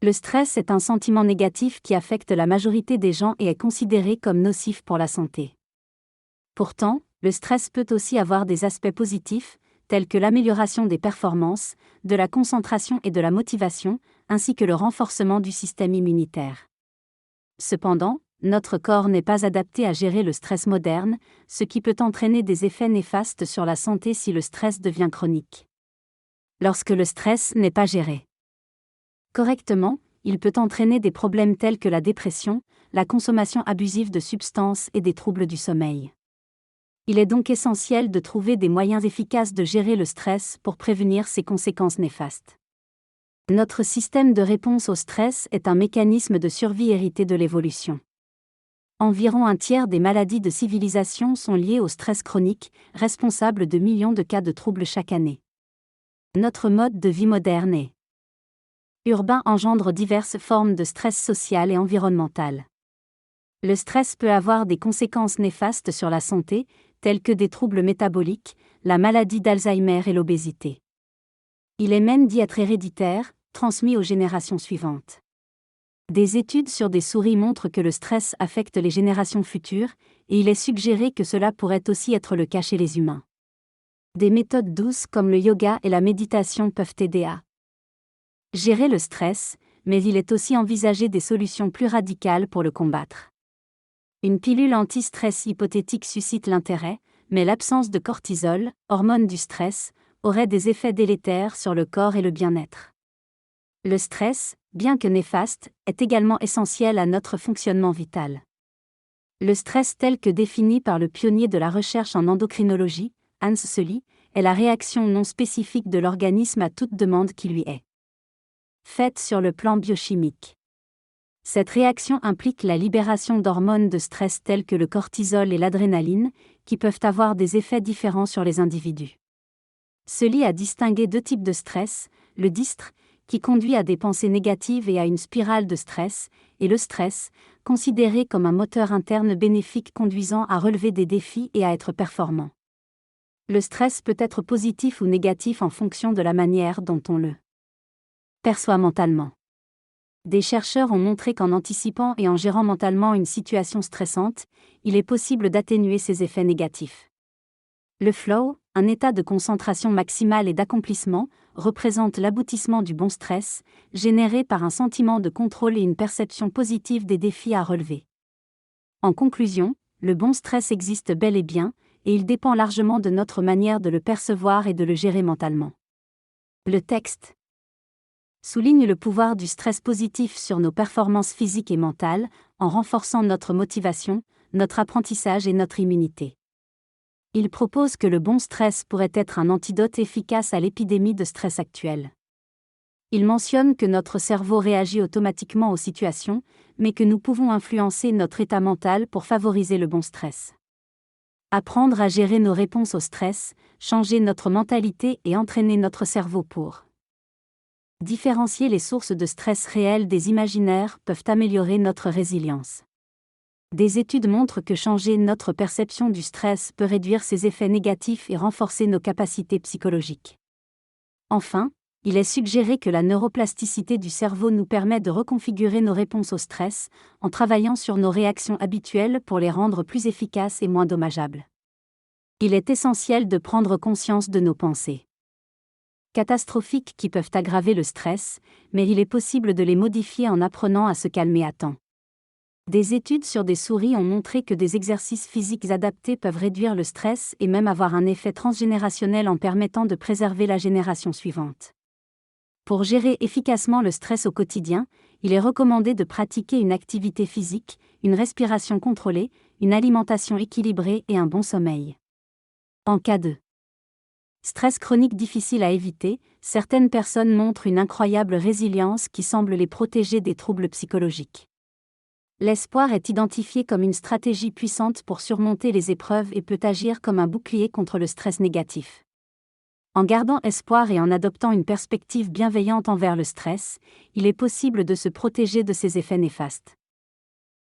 Le stress est un sentiment négatif qui affecte la majorité des gens et est considéré comme nocif pour la santé. Pourtant, le stress peut aussi avoir des aspects positifs, tels que l'amélioration des performances, de la concentration et de la motivation, ainsi que le renforcement du système immunitaire. Cependant, notre corps n'est pas adapté à gérer le stress moderne, ce qui peut entraîner des effets néfastes sur la santé si le stress devient chronique. Lorsque le stress n'est pas géré correctement, il peut entraîner des problèmes tels que la dépression, la consommation abusive de substances et des troubles du sommeil. Il est donc essentiel de trouver des moyens efficaces de gérer le stress pour prévenir ses conséquences néfastes. Notre système de réponse au stress est un mécanisme de survie hérité de l'évolution. Environ un tiers des maladies de civilisation sont liées au stress chronique, responsable de millions de cas de troubles chaque année. Notre mode de vie moderne et urbain engendre diverses formes de stress social et environnemental. Le stress peut avoir des conséquences néfastes sur la santé, telles que des troubles métaboliques, la maladie d'Alzheimer et l'obésité. Il est même dit être héréditaire, transmis aux générations suivantes. Des études sur des souris montrent que le stress affecte les générations futures, et il est suggéré que cela pourrait aussi être le cas chez les humains. Des méthodes douces comme le yoga et la méditation peuvent aider à gérer le stress, mais il est aussi envisagé des solutions plus radicales pour le combattre. Une pilule anti-stress hypothétique suscite l'intérêt, mais l'absence de cortisol, hormone du stress, aurait des effets délétères sur le corps et le bien-être. Le stress, bien que néfaste, est également essentiel à notre fonctionnement vital. Le stress tel que défini par le pionnier de la recherche en endocrinologie, Hans Selye, est la réaction non spécifique de l'organisme à toute demande qui lui est faite sur le plan biochimique. Cette réaction implique la libération d'hormones de stress telles que le cortisol et l'adrénaline, qui peuvent avoir des effets différents sur les individus. Selye a distingué deux types de stress, le distre, qui conduit à des pensées négatives et à une spirale de stress, et le stress, considéré comme un moteur interne bénéfique conduisant à relever des défis et à être performant. Le stress peut être positif ou négatif en fonction de la manière dont on le perçoit mentalement. Des chercheurs ont montré qu'en anticipant et en gérant mentalement une situation stressante, il est possible d'atténuer ses effets négatifs. Le flow, un état de concentration maximale et d'accomplissement, représente l'aboutissement du bon stress, généré par un sentiment de contrôle et une perception positive des défis à relever. En conclusion, le bon stress existe bel et bien, et il dépend largement de notre manière de le percevoir et de le gérer mentalement. Le texte souligne le pouvoir du stress positif sur nos performances physiques et mentales, en renforçant notre motivation, notre apprentissage et notre immunité. Il propose que le bon stress pourrait être un antidote efficace à l'épidémie de stress actuelle. Il mentionne que notre cerveau réagit automatiquement aux situations, mais que nous pouvons influencer notre état mental pour favoriser le bon stress. Apprendre à gérer nos réponses au stress, changer notre mentalité et entraîner notre cerveau pour différencier les sources de stress réelles des imaginaires peuvent améliorer notre résilience. Des études montrent que changer notre perception du stress peut réduire ses effets négatifs et renforcer nos capacités psychologiques. Enfin, il est suggéré que la neuroplasticité du cerveau nous permet de reconfigurer nos réponses au stress, en travaillant sur nos réactions habituelles pour les rendre plus efficaces et moins dommageables. Il est essentiel de prendre conscience de nos pensées catastrophiques qui peuvent aggraver le stress, mais il est possible de les modifier en apprenant à se calmer à temps. Des études sur des souris ont montré que des exercices physiques adaptés peuvent réduire le stress et même avoir un effet transgénérationnel en permettant de préserver la génération suivante. Pour gérer efficacement le stress au quotidien, il est recommandé de pratiquer une activité physique, une respiration contrôlée, une alimentation équilibrée et un bon sommeil. En cas de stress chronique difficile à éviter, certaines personnes montrent une incroyable résilience qui semble les protéger des troubles psychologiques. L'espoir est identifié comme une stratégie puissante pour surmonter les épreuves et peut agir comme un bouclier contre le stress négatif. En gardant espoir et en adoptant une perspective bienveillante envers le stress, il est possible de se protéger de ses effets néfastes.